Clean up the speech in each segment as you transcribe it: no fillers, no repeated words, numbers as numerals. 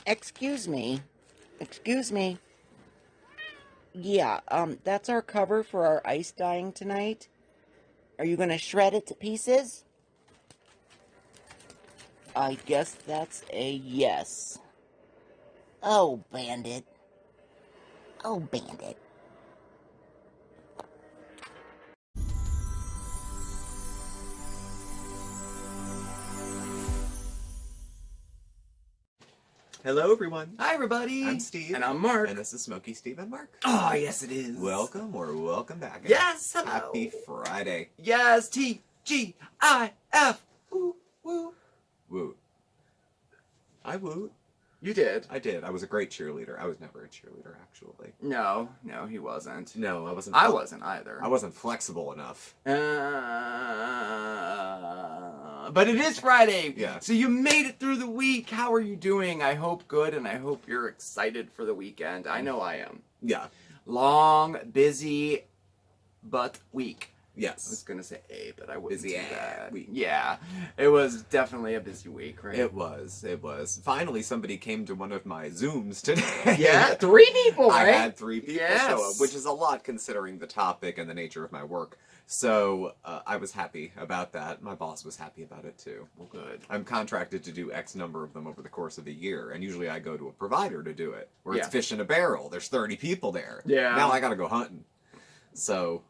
Excuse me. Excuse me. Yeah, that's our cover for our ice dyeing tonight. Are you gonna shred it to pieces? I guess that's a yes. Oh, Bandit. Oh, Bandit. Hello, everyone. Hi, everybody. I'm Steve. And I'm Mark. And this is SmokeySteveAndMarc. Oh, yes, it is. Welcome or welcome back. Yes, hello. Happy Friday. Yes, T-G-I-F. Woo, woo. Woot. I woot. You did. I did. I was a great cheerleader. I was never a cheerleader, actually. No, he wasn't. No, I wasn't. I wasn't either. I wasn't flexible enough. But it is Friday. Yeah. So you made it through the week. How are you doing? I hope good, and I hope you're excited for the weekend. I know I am. Yeah. Long, busy, but week. I was Yes. going to say A, but I wouldn't Busy do that. week. Yeah. It was definitely a busy week, right? It was. It was. Finally, somebody came to one of my Zooms today. Yeah, 3 people, right? I had 3 people Yes. show up, which is a lot considering the topic and the nature of my work. So I was happy about that. My boss was happy about it too. Well, good. I'm contracted to do X number of them over the course of a year, and usually I go to a provider to do it, where it's Yeah. fish in a barrel. There's 30 people there. Yeah. Now I gotta go hunting. So,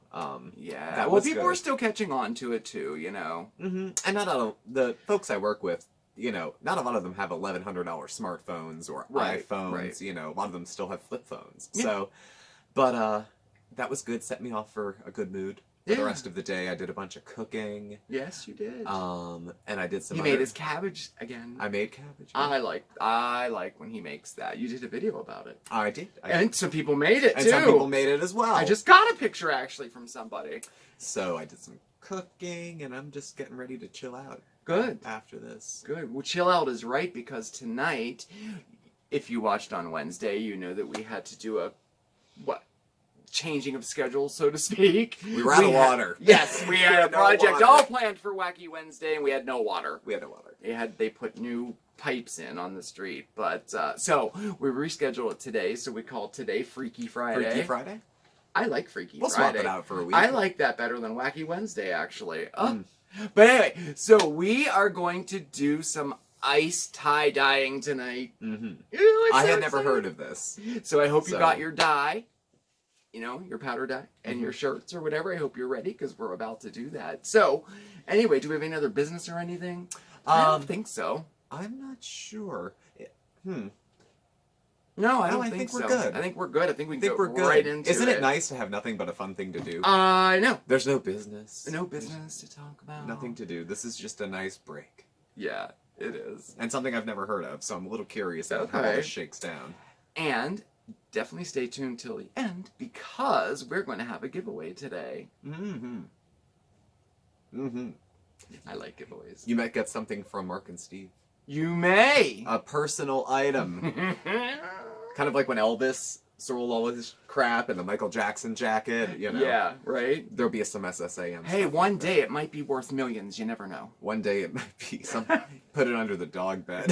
Yeah. that Well, was people good. are still catching on to it too, you know. And not all the folks I work with, you know, not a lot of them have $1,100 smartphones or Right, iPhones. right. You know, a lot of them still have flip phones. Yeah. So, but that was good. Set me off for a good mood. For Yeah. the rest of the day, I did a bunch of cooking. Yes, you did. And I did some. He other- made his cabbage again. I made cabbage. I like when he makes that. You did a video about it. I did. And some people made it and too. some people made it as well. I just got a picture actually from somebody. So I did some cooking, and I'm just getting ready to chill out Good. after this. Good. Well, chill out is right because tonight, if you watched on Wednesday, you know that we had to do a changing of schedule, so to speak. We were out of water. Yes, we had a no project water. all planned for Wacky Wednesday, and we had no water. We had no water. They put new pipes in on the street, but so we rescheduled it today. So we call today Freaky Friday. Freaky Friday? I like Freaky We'll Friday. swap it out for a week. I like that better than Wacky Wednesday, actually. But anyway, so we are going to do some ice tie dyeing tonight. Mm-hmm. Ooh, I so had never excited. heard of this. So I hope you So- got your dye, you know, your powder dye, and your shirts or whatever. I hope you're ready because we're about to do that. So, anyway, do we have any other business or anything? I don't think so. I'm not sure. No, I No, don't I think think so. we're good. I think we're good. I think we I can think go we're good. right into Isn't it nice to have nothing but a fun thing to do? No. There's no business. No business to talk about. Nothing to do. This is just a nice break. Yeah, it is. And something I've never heard of, so I'm a little curious about how all Okay. this shakes down. And definitely stay tuned till the end because we're going to have a giveaway today. Mm-hmm. Mm-hmm. I like giveaways. You might get something from Mark and Steve. You may. A personal item. Kind of like when Elvis sold all his crap in the Michael Jackson jacket, you know. Yeah, right? There'll be some SSAM. Hey, stuff one like that. day it might be worth millions. You never know. One day it might be some. Put it under the dog bed.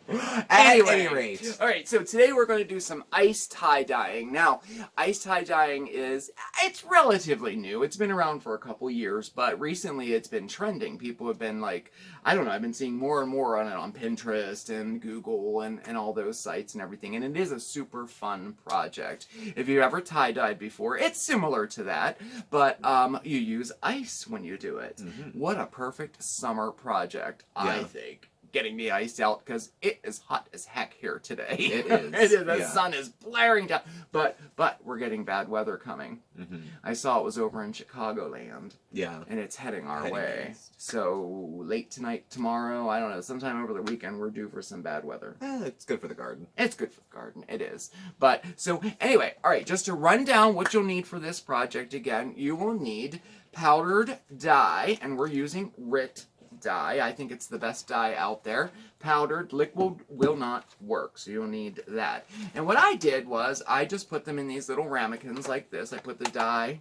At Anyway, any rate. all right. So today we're going to do some ice tie dyeing. Now, ice tie dyeing it's relatively new. It's been around for a couple years, but recently it's been trending. People have been like, I don't know. I've been seeing more and more on it on Pinterest and Google and all those sites and everything. And it is a super fun project. If you've ever tie dyed before, it's similar to that, but you use ice when you do it. Mm-hmm. What a perfect summer project, I think. Getting the ice out because it is hot as heck here today. It is. It is. The Yeah. sun is blaring down. But we're getting bad weather coming. Mm-hmm. I saw it was over in Chicagoland, Yeah. and it's heading our Heading way. east. So late tonight, tomorrow, I don't know, sometime over the weekend, we're due for some bad weather. It's good for the garden. It's good for the garden. It is. But, so, anyway, all right, just to run down what you'll need for this project again, you will need powdered dye, and we're using RIT dye. I think it's the best dye out there. Powdered, liquid will not work, so you'll need that. And what I did was, I just put them in these little ramekins like this. I put the dye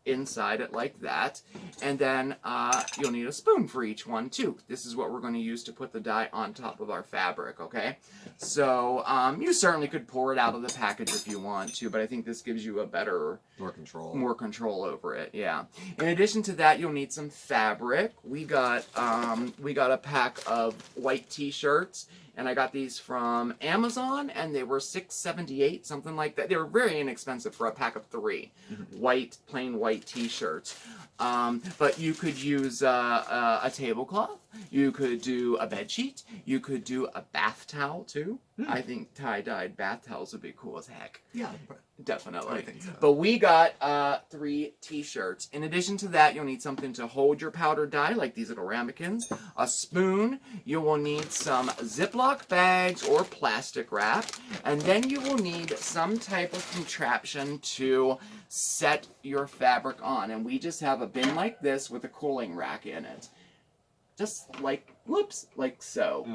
inside it like that. And then you'll need a spoon for each one too. This is what we're going to use to put the dye on top of our fabric, okay? So you certainly could pour it out of the package if you want to, but I think this gives you a better... More control over it, yeah. In addition to that, you'll need some fabric. We got a pack of white t-shirts, and I got these from Amazon, and they were $6.78, something like that. They were very inexpensive for a pack of 3 plain white t-shirts. But you could use a tablecloth. You could do a bed sheet. You could do a bath towel too. I think tie-dyed bath towels would be cool as heck. Yeah, definitely. I think so. But we got 3 t-shirts. In addition to that, you'll need something to hold your powder dye, like these little ramekins. A spoon. You will need some Ziploc bags or plastic wrap. And then you will need some type of contraption to set your fabric on. And we just have a bin like this with a cooling rack in it. Just like, whoops, like so.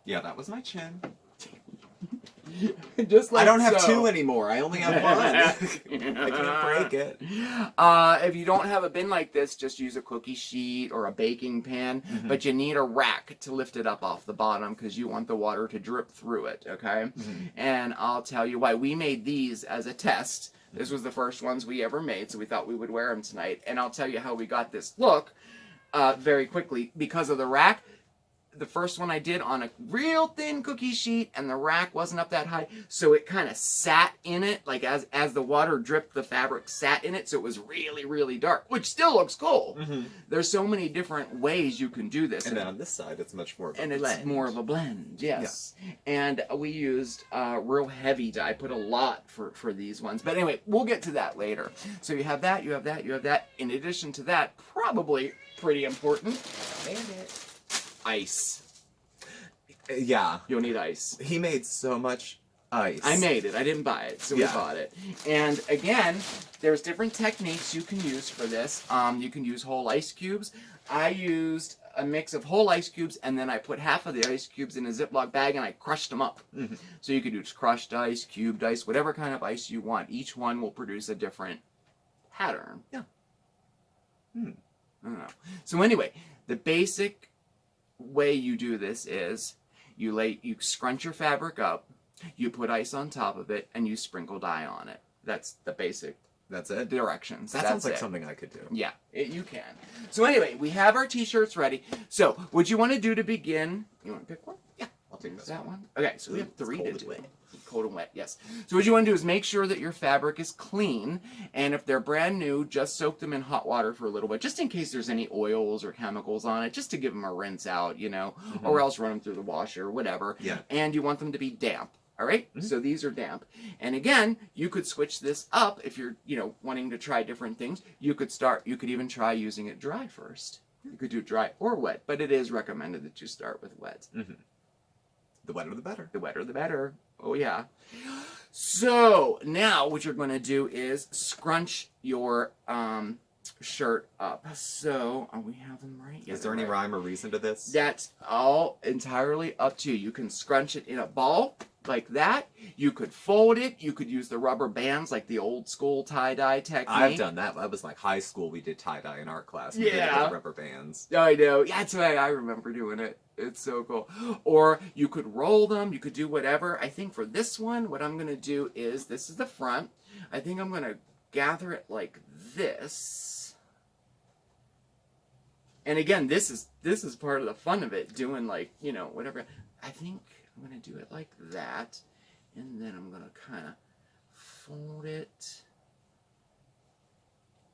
Yeah, that was my chin. Just like I don't have so. 2 anymore. I only have 1. I can't break it. If you don't have a bin like this, just use a cookie sheet or a baking pan. But you need a rack to lift it up off the bottom because you want the water to drip through it, okay? And I'll tell you why. We made these as a test. This was the first ones we ever made, so we thought we would wear them tonight. And I'll tell you how we got this look very quickly. Because of the rack, the first one I did on a real thin cookie sheet, and the rack wasn't up that high, so it kind of sat in it, like as the water dripped, the fabric sat in it, so it was really, really dark, which still looks cool. There's so many different ways you can do this. And then on this side, it's much more of a blend. blend. It's more of a blend, yes. And we used real heavy dye. I put a lot for these ones. But anyway, we'll get to that later. So you have that, you have that, you have that. In addition to that, probably pretty important, ice. Yeah. You'll need ice. He made so much ice. I made it. I didn't buy it, so we bought it. And again, there's different techniques you can use for this. You can use whole ice cubes. I used a mix of whole ice cubes, and then I put half of the ice cubes in a Ziploc bag, and I crushed them up. So you could use crushed ice, cubed ice, whatever kind of ice you want. Each one will produce a different pattern. Yeah. I don't know. So anyway, the basic way you do this is you scrunch your fabric up, you put ice on top of it, and you sprinkle dye on it. That's the basic directions. That sounds like something I could do. Yeah, you can. So anyway, we have our t-shirts ready. So what you want to do to begin, you want to pick one? Yeah, I'll take that one. Okay, so we have 3 to do. Wet. Cold and wet, yes. So what you want to do is make sure that your fabric is clean, and if they're brand new, just soak them in hot water for a little bit, just in case there's any oils or chemicals on it, just to give them a rinse out, you know, or else run them through the washer, whatever. Yeah. And you want them to be damp. All right, so these are damp. And again, you could switch this up if you're, wanting to try different things. You could even try using it dry first. You could do dry or wet, but it is recommended that you start with wet. The wetter the better. The wetter the better. Oh, yeah. So now what you're going to do is scrunch your shirt up. So, we have them right? Is there any rhyme or reason to this? That's all entirely up to you. You can scrunch it in a ball like that. You could fold it. You could use the rubber bands like the old school tie-dye technique. I've done that. That was like high school. We did tie-dye in art class. We did it with rubber bands. I know. Yeah, that's why I remember doing it. It's so cool. Or you could roll them. You could do whatever. I think for this one, what I'm going to do is, this is the front. I think I'm going to gather it like this. And again, this is part of the fun of it, doing like, whatever. I think I'm going to do it like that. And then I'm going to kind of fold it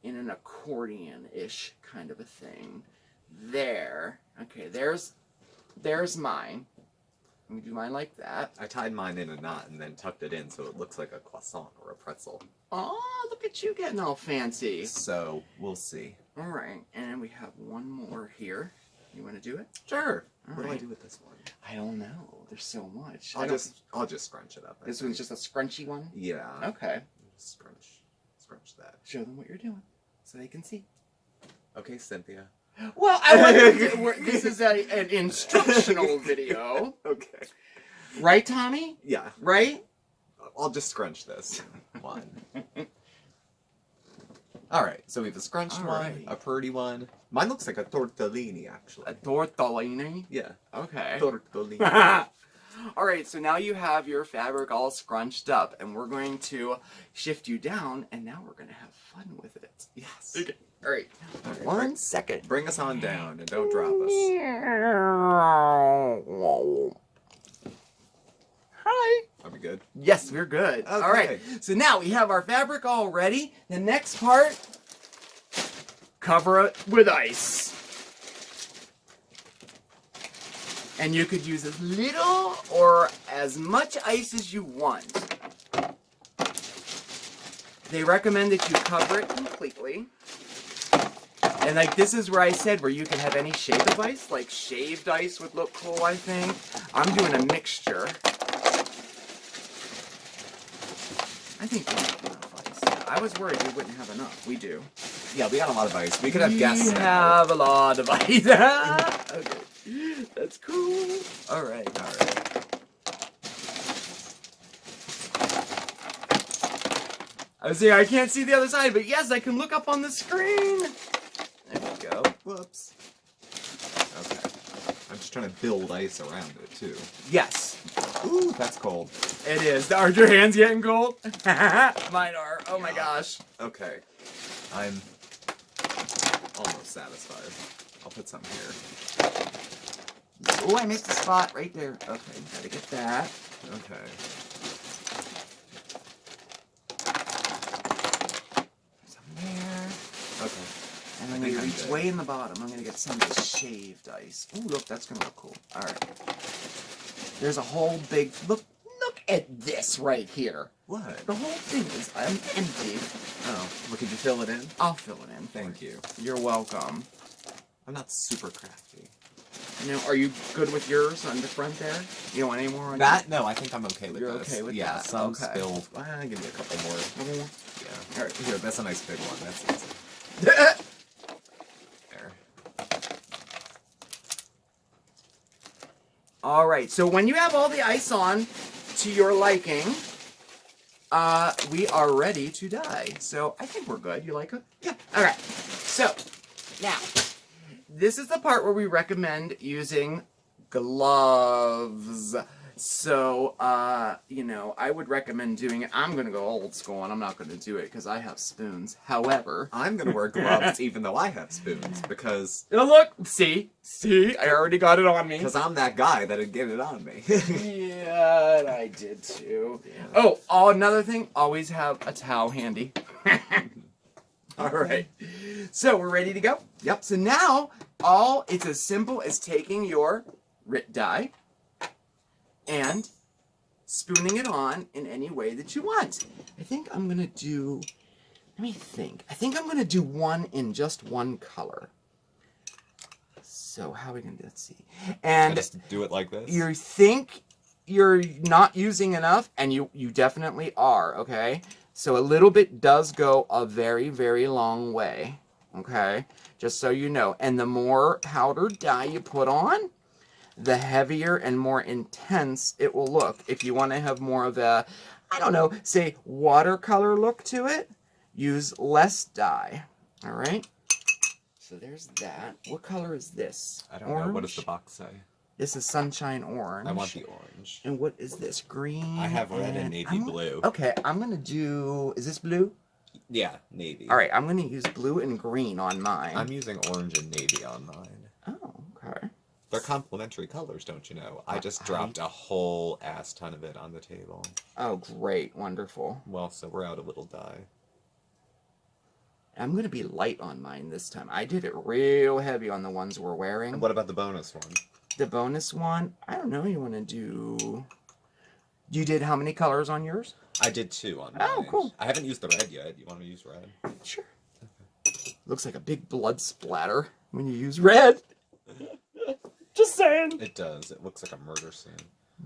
in an accordion-ish kind of a thing. There. Okay, there's mine. I'm going to do mine like that. I tied mine in a knot and then tucked it in so it looks like a croissant or a pretzel. Oh, look at you getting all fancy. So, we'll see. All right, and we have one more here. You want to do it? Sure. All what do I right. do with this one? I don't know. There's so much. I'll just scrunch it up. This one's just a scrunchy one? Yeah. Okay. Scrunch that. Show them what you're doing so they can see. Okay, Cynthia. Well, this is an instructional video. Okay. Right, Tommy? Yeah. Right? I'll just scrunch this. One. All right, so we have a scrunched one, Alrighty. a purdy one. Mine looks like a tortellini, actually. A tortellini? Yeah. Okay. Tortellini. All right, so now you have your fabric all scrunched up, and we're going to shift you down, and now we're going to have fun with it. Yes. Okay. All right. Okay, 1 second. Bring us on down and don't drop us. Hi. Are we good? Yes, we're good. Okay. All right. So now we have our fabric all ready. The next part, cover it with ice. And you could use as little or as much ice as you want. They recommend that you cover it completely. And like this is where I said where you can have any shape of ice, like shaved ice would look cool, I think. I'm doing a mixture. I think we have enough ice. Yeah, I was worried we wouldn't have enough. We do. Yeah, we got a lot of ice. We could have guests. We now. have a lot of ice. Okay. That's cool. All right. I was saying I can't see the other side, but yes, I can look up on the screen. There we go. Whoops. Okay. I'm just trying to build ice around it, too. Yes, Ooh, that's cold. it is. Are your hands getting cold? Mine are. Oh my gosh. Okay. I'm almost satisfied. I'll put some here. Oh, I missed a spot right there. Okay, gotta get that. Okay. Some there. Okay. And then I think we I'm reach good. way in the bottom. I'm gonna get some of this shaved ice. Ooh, look, that's gonna look cool. All right. There's a whole big look. Look at this right here. What? The whole thing is empty. Oh, well, could you fill it in? I'll fill it in. Thank you. You're welcome. I'm not super crafty. You know, are you good with yours on the front there? You don't want any more on That? No, I think I'm okay with You're this. okay with yeah, that? some Okay. spilled. I'll give you a couple more. Couple more? Yeah. All right. Here, that's a nice big one. That's easy. There. All right. So when you have all the ice on to your liking, we are ready to dye. So I think we're good. You like it? Yeah. All right. So now, this is the part where we recommend using gloves. So, you know, I would recommend doing it. I'm going to go old school, and I'm not going to do it because I have spoons. However, I'm gonna wear gloves even though I have spoons because oh, look, see, I already got it on me. I'm that guy that'd get it on me. Yeah, I did too. Oh, another thing, always have a towel handy. All right. So we're ready to go? Yep. So now, it's as simple as taking your RIT dye and spooning it on in any way that you want. I think I'm going to do, let me think. I think I'm going to do one in just one color. So how are we going to do, let's see. And just do it like this. you think you're not using enough, and you definitely are, okay? So a little bit does go a very, very long way, okay? Just so you know. And the more powdered dye you put on, the heavier and more intense it will look. If you want to have more of a, I don't know, say watercolor look to it, use less dye, all right? So there's that. What color is this? I don't know. What does the box say? This is sunshine orange. I want the orange. And what is this? Green? I have red and navy blue. Okay, I'm going to do... Is this blue? Yeah, navy. All right, I'm going to use blue and green on mine. I'm using orange and navy on mine. Oh, okay. They're complementary colors, don't you know? I just dropped a whole ass ton of it on the table. Oh, great. Wonderful. Well, so we're out a little dye. I'm going to be light on mine this time. I did it real heavy on the ones we're wearing. And what about the bonus one? The bonus one, I don't know. You want to do... You did how many colors on yours? I did 2 on mine. Oh, cool. I haven't used the red yet. You want me to use red? Sure. Okay. Looks like a big blood splatter when you use red. Just saying. It does. It looks like a murder scene.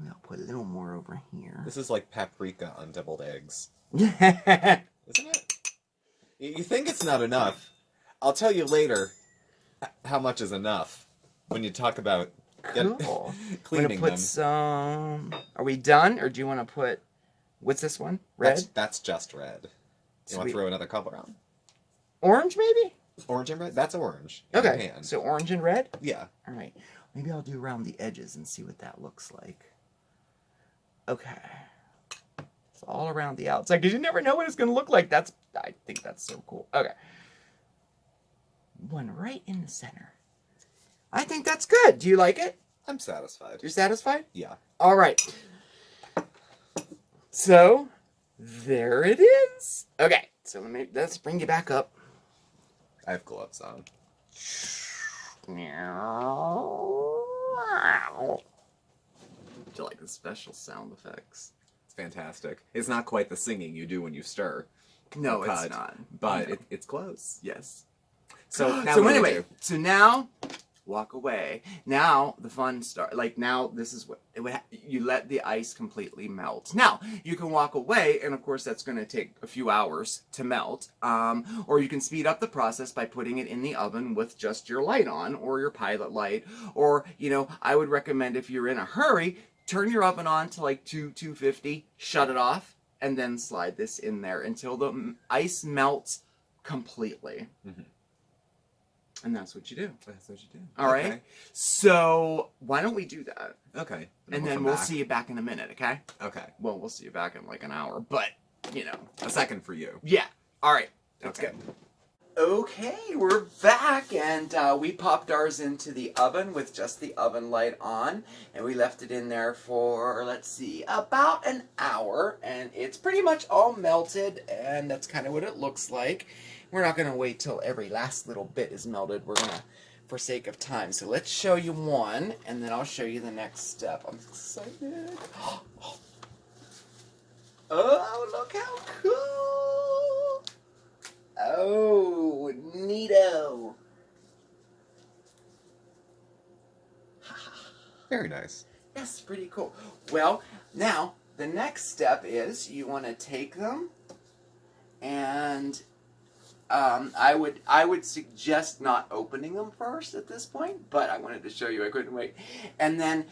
I'll put a little more over here. This is like paprika on deviled eggs. Yeah. Isn't it? You think it's not enough. I'll tell you later how much is enough when you talk about Cool. cleaning put them. some... Are we done? Or do you want to put... What's this one? Red? That's just red. You want Sweet. to throw another color on? Orange, maybe? Orange and red? That's orange. In Okay, your hand. so orange and red? Yeah. All right. Maybe I'll do around the edges and see what that looks like. Okay. It's all around the outside, because you never know what it's going to look like. I think that's so cool. Okay. One right in the center. I think that's good. Do you like it? I'm satisfied. You're satisfied? Yeah. All right. So, there it is. Okay, so let's bring you back up. I have gloves on. Do you like the special sound effects? It's fantastic. It's not quite the singing you do when you stir. No, Cut, it's not. But it's close. Yes. So now So what do we anyway, do? so now walk away. Now the fun start. Like now, this is what you let the ice completely melt. Now you can walk away, and of course that's going to take a few hours to melt. Or you can speed up the process by putting it in the oven with just your light on, or your pilot light. Or I would recommend if you're in a hurry, turn your oven on to like 250, shut it off, and then slide this in there until the ice melts completely. Mm-hmm. And that's what you do. That's what you do. All right. So why don't we do that? Okay. And then we'll see you back in a minute, okay? Okay. Well, we'll see you back in like an hour, but, A second for you. Yeah. All right. Let's Okay. go. Okay, we're back, and we popped ours into the oven with just the oven light on, and we left it in there for, let's see, about an hour, and it's pretty much all melted, and that's kind of what it looks like. We're not going to wait till every last little bit is melted. We're going to, for sake of time. So let's show you one, and then I'll show you the next step. I'm excited. Oh, look how cool. Oh, neato. Very nice. That's pretty cool. Well, now, the next step is you want to take them and I would suggest not opening them first at this point, but I wanted to show you. I couldn't wait. And then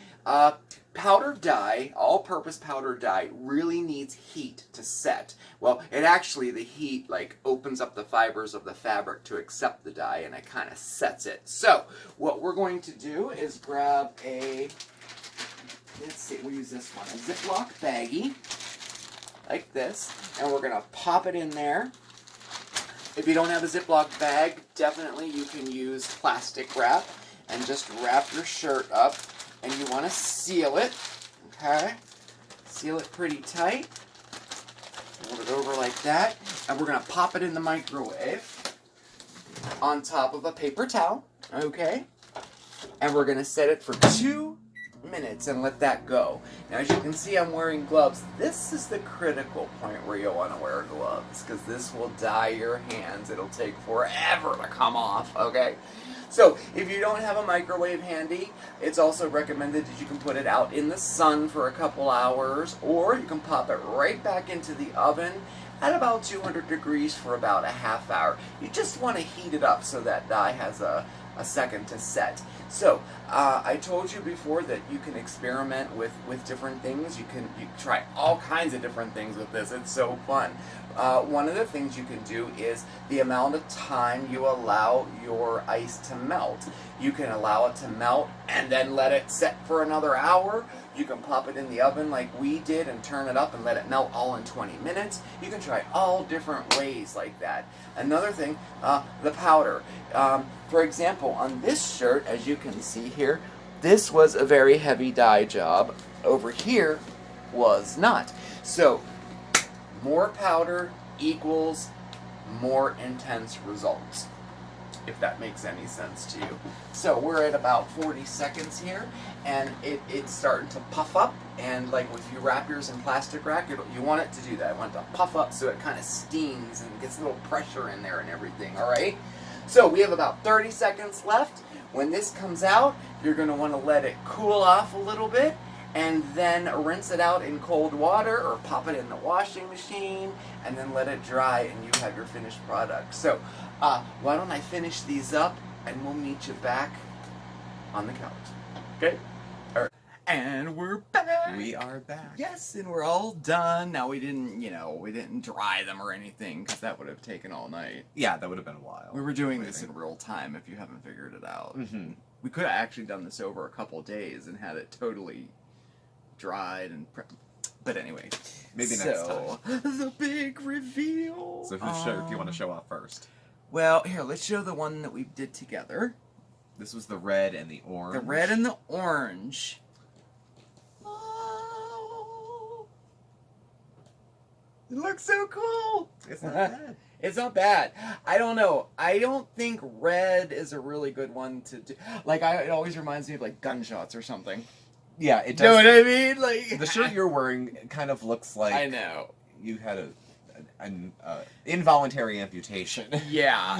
powder dye, all-purpose powder dye, really needs heat to set. Well, the heat opens up the fibers of the fabric to accept the dye, and it kind of sets it. So what we're going to do is grab let's see, we'll use this one, a Ziploc baggie, like this, and we're going to pop it in there. If you don't have a Ziploc bag, definitely you can use plastic wrap and just wrap your shirt up, and you want to seal it, okay? Seal it pretty tight. Hold it over like that, and we're going to pop it in the microwave on top of a paper towel, okay? And we're going to set it for 2 minutes and let that go. Now, as you can see, I'm wearing gloves. This is the critical point where you'll want to wear gloves, because this will dye your hands. It'll take forever to come off, okay? So, if you don't have a microwave handy, it's also recommended that you can put it out in the sun for a couple hours, or you can pop it right back into the oven at about 200 degrees for about a half hour. You just want to heat it up so that dye has a second to set. So, I told you before that you can experiment with different things. You can try all kinds of different things with this. It's so fun. One of the things you can do is the amount of time you allow your ice to melt. You can allow it to melt and then let it set for another hour. You can pop it in the oven like we did and turn it up and let it melt all in 20 minutes. You can try all different ways like that. Another thing, the powder. For example, on this shirt, as you can see here, this was a very heavy dye job. Over here was not. So, more powder equals more intense results, if that makes any sense to you. So we're at about 40 seconds here, and it's starting to puff up, and like if you wrap yours in plastic wrap, you want it to do that. I want it to puff up so it kind of steams and gets a little pressure in there and everything, alright? So we have about 30 seconds left. When this comes out, you're going to want to let it cool off a little bit, and then rinse it out in cold water or pop it in the washing machine and then let it dry, and you have your finished product. So why don't I finish these up and we'll meet you back on the couch. Okay? All right. And we're back. We are back. Yes, and we're all done. Now we didn't dry them or anything because that would have taken all night. Yeah, that would have been a while. We were doing this in real time if you haven't figured it out. Mm-hmm. We could have actually done this over a couple days and had it totally dried and but anyway. Maybe next time. The big reveal. So do you want to show off first? Well, here, let's show the one that we did together. This was the red and the orange. The red and the orange. It looks so cool. It's not bad. It's not bad. I don't know. I don't think red is a really good one to do. Like, it always reminds me of, like, gunshots or something. Yeah, it does. Know what I mean? Like, the shirt you're wearing kind of looks like I know. you had an involuntary amputation. Yeah.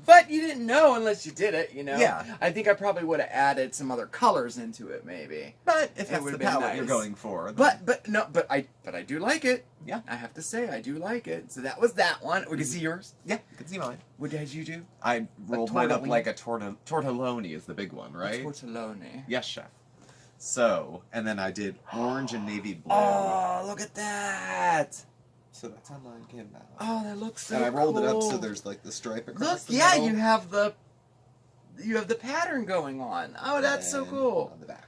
But you didn't know unless you did it, you know? Yeah. I think I probably would have added some other colors into it, maybe. But if It that's would've the been palette nice. you're going for, But I do like it. Yeah. I have to say, I do like it. So that was that one. We can see yours. yeah, you can see mine. What did you do? I rolled mine up tortellini? like a tortelloni is the big one, right? Tortelloni. Yes, chef. So, and then I did orange and navy blue. Oh, look at that. So that's how mine came out. Oh, that looks so And I rolled it up so cool. there's like the stripe across Look, the yeah, middle. you have the pattern going on. Oh, that's so and cool. On the back.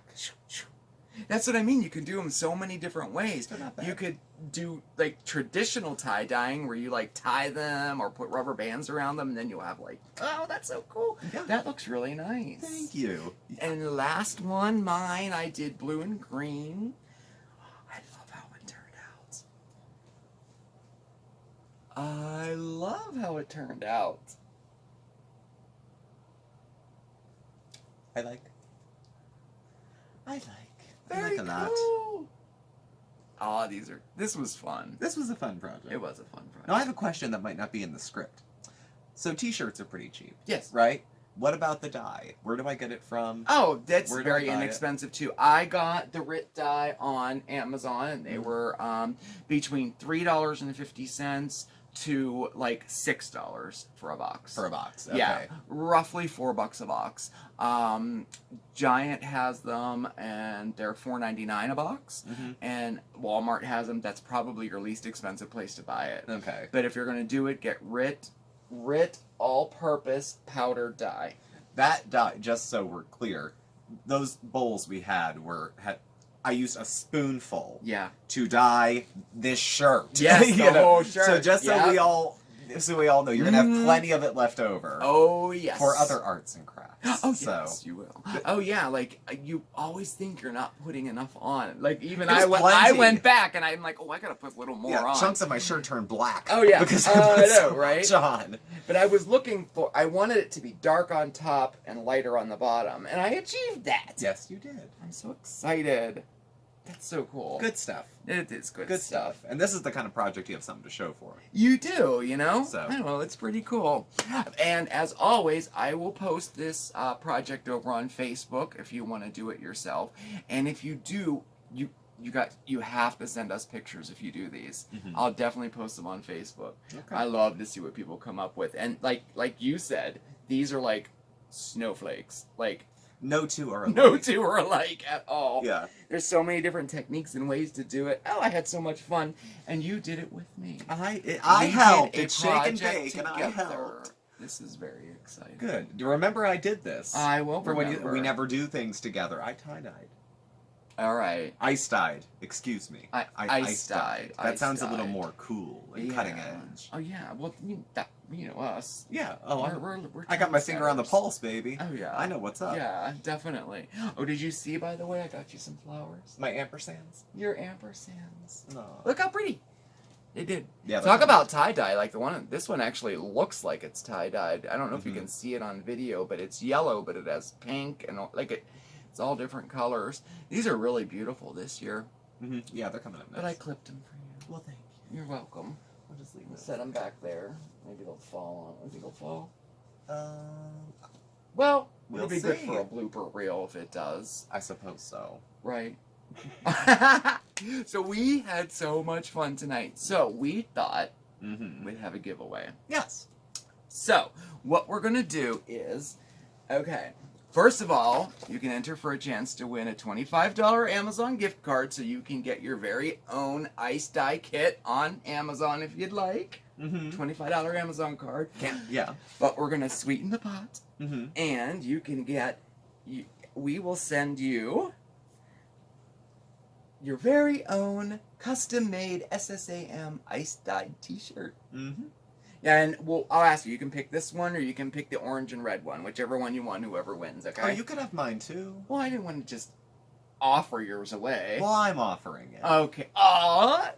That's what I mean. You can do them so many different ways. They're not bad. You could do like traditional tie dyeing where you like tie them or put rubber bands around them, and then you'll have like, oh, that's so cool. Yeah. That looks really nice. Thank you. And the last one, mine, I did blue and green. I love how it turned out. I love how it turned out. I like. Very like a lot. cool. Oh, this was fun. This was a fun project. It was a fun project. Now I have a question that might not be in the script. So t-shirts are pretty cheap, Yes. right? What about the dye? Where do I get it from? Oh, that's Where do I very buy it? inexpensive too. I got the RIT dye on Amazon, and they were between $3.50 to like $6 for a box. For a box. Okay. Yeah, roughly $4 a box. Giant has them, and they're $4.99 a box. Mhm. And Walmart has them. That's probably your least expensive place to buy it. Okay. But if you're gonna do it, get RIT all-purpose powdered dye. That dye, just so we're clear, those bowls we had I used a spoonful Yeah. to dye this shirt. Yes, You the know? whole shirt. So just Yep. so we all know, you're gonna have Mhm. plenty of it left over Oh yes. for other arts and crafts. Oh So yes, you will. Oh yeah, like you always think you're not putting enough on. Like even It was I plenty. went back and I'm like, oh, I gotta put a little more yeah, on. chunks of my shirt turned black. Oh, yeah. because I I put know, so right? much on. But I was I wanted it to be dark on top and lighter on the bottom, and I achieved that. Yes, you did. I'm so excited. That's so cool. Good stuff. It is good, Good stuff. And this is the kind of project you have something to show for. You do, you know? So. I don't know, it's pretty cool. And as always, I will post this project over on Facebook if you want to do it yourself. And if you do, you have to send us pictures if you do these. Mhm. I'll definitely post them on Facebook. Okay. I love to see what people come up with. And like you said, these are like snowflakes. Like No two are alike. no two are alike at all. Yeah. There's so many different techniques and ways to do it. Oh, I had so much fun, and you did it with me. I We helped. did a It's shake and project bake, and I together. helped. This is very exciting. Good. Do you remember I did this? I will For when remember. we never do things together. I tie-dyed. All right. Ice-dyed. Excuse me. I ice-dyed. That sounds a little Ice-dyed. more cool and Yeah. cutting edge. Oh yeah. Well, you know us. Yeah. Oh, We're I got my finger on the trendsetters. pulse, baby. Oh yeah. I know what's up. Yeah, definitely. Oh, did you see, by the way, I got you some flowers. My ampersands. Your ampersands. No. Look how pretty. They did. Yeah. Talk about tie-dye. Like this one actually looks like it's tie-dyed. I don't know if you Mhm. can see it on video, but it's yellow, but it has pink and it's all different colors. These are really beautiful this year. Mm-hmm. Yeah, they're coming up next. But I clipped them for you. Well, thank you. You're welcome. I'll just leave I'll this. set them back there. Maybe they'll fall on. Think they'll fall? Um, Well, We'll it'll be good see. for a blooper reel if it does. I suppose so. Right. So we had so much fun tonight. So we thought Mm-hmm. we'd have a giveaway. Yes. So what we're gonna do is, okay, First of all, you can enter for a chance to win a $25 Amazon gift card so you can get your very own ice dye kit on Amazon if you'd like. $25 Amazon card. Yeah. But we're going to sweeten the pot. Mm-hmm. And you can get, we will send you your very own custom-made SSAM ice dyed t-shirt. Mm-hmm. And I'll ask you, you can pick this one or you can pick the orange and red one, whichever one you want, whoever wins, okay? Oh, you could have mine too. Well, I didn't want to just offer yours away. Well, I'm offering it. Okay. Aww!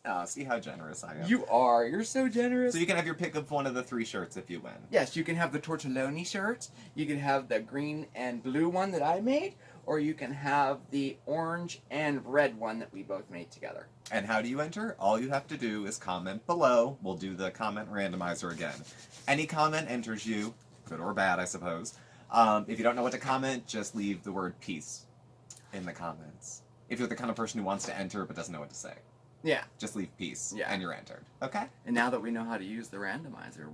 Oh, see how generous I am. You are. You're so generous. So you can have your pick of one of the 3 shirts if you win. Yes, you can have the tortelloni shirt, you can have the green and blue one that I made, or you can have the orange and red one that we both made together. And how do you enter? All you have to do is comment below. We'll do the comment randomizer again. Any comment enters you, good or bad, I suppose. If you don't know what to comment, just leave the word peace in the comments. If you're the kind of person who wants to enter but doesn't know what to say. Yeah. Just leave peace, Yeah. and you're entered. Okay? And now that we know how to use the randomizer,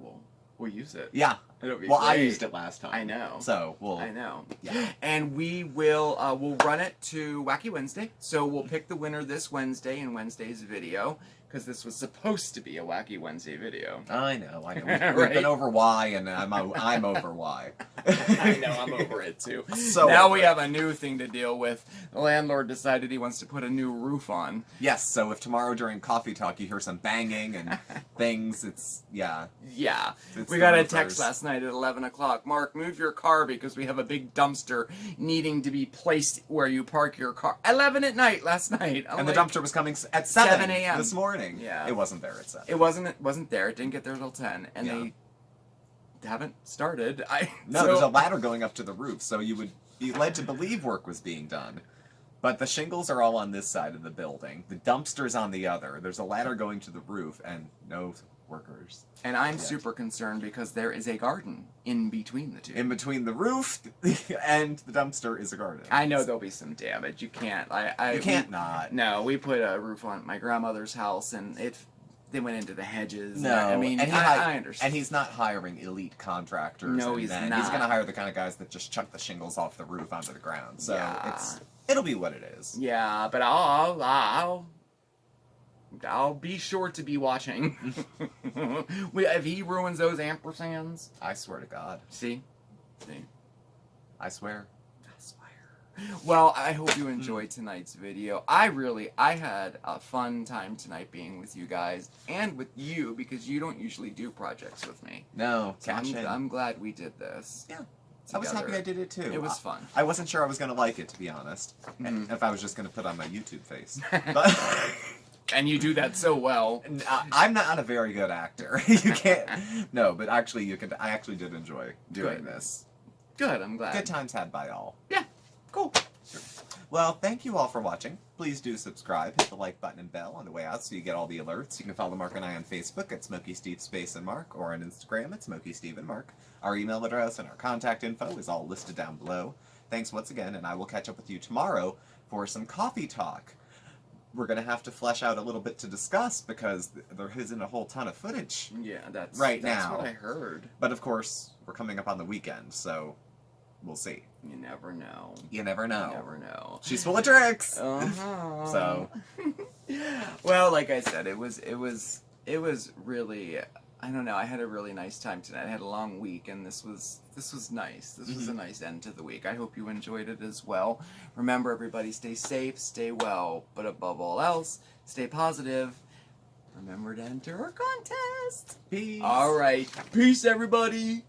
we'll use it. Yeah. It'll be Well, I great. used it last time. I know. So, I know. Yeah. And we will we'll run it to Wacky Wednesday. So we'll pick the winner this Wednesday in Wednesday's video, because this was supposed to be a Wacky Wednesday video. I know. We've Right? been over Y, and I'm over Y. I know, I'm over it too. So now over we it. have a new thing to deal with. The landlord decided he wants to put a new roof on. Yes, so if tomorrow during coffee talk you hear some banging and things, Yeah. It's We the got a roofers. text last night at 11 o'clock. Mark, move your car because we have a big dumpster needing to be placed where you park your car. 11 at night last night. I'm And the like, dumpster was coming at 7 a.m. this morning. Yeah. It wasn't there at 7. It wasn't there. It didn't get there till 10. And Yeah. they haven't started. There's a ladder going up to the roof, so you would be led to believe work was being done. But the shingles are all on this side of the building. The dumpster's on the other. There's a ladder going to the roof, and no workers. And I'm yet. super concerned because there is a garden in between the two. In between the roof and the dumpster is a garden. I know there'll be some damage. You can't. You can't not. No, we put a roof on my grandmother's house, and they went into the hedges. No, I mean, and I understand. And he's not hiring elite contractors. No, and he's then not. He's going to hire the kind of guys that just chuck the shingles off the roof onto the ground. So Yeah. it'll be what it is. Yeah, but I'll be sure to be watching. If he ruins those ampersands, I swear to God. see. I swear. Well, I hope you enjoyed tonight's video. I had a fun time tonight being with you guys and with you, because you don't usually do projects with me. No, So cash in. I'm glad we did this. Yeah. I was happy I did it too. It was fun. I wasn't sure I was going to like it, to be honest. Mhm. If I was just going to put on my YouTube face. But And you do that so well. I'm not a very good actor. You can't. No, but actually, I actually did enjoy doing Good. this. Good, I'm glad. Good times had by all. Yeah, cool. Well, thank you all for watching. Please do subscribe, hit the like button and bell on the way out so you get all the alerts. You can follow Mark and I on Facebook at SmokeySteveAndMarc, or on Instagram at SmokeySteveAndMarc. Our email address and our contact info is all listed down below. Thanks once again, and I will catch up with you tomorrow for some coffee talk. We're going to have to flesh out a little bit to discuss because there isn't a whole ton of footage. Yeah, that's Right that's now. what I heard. But of course, we're coming up on the weekend, so we'll see. You never know. You never know. You never know. She's full of tricks! Uh-huh. So, well, like I said, it was really, I don't know, I had a really nice time tonight. I had a long week, and this was nice. This was a nice end to the week. I hope you enjoyed it as well. Remember, everybody, stay safe, stay well, but above all else, stay positive. Remember to enter our contest. peace! All right. Peace, everybody.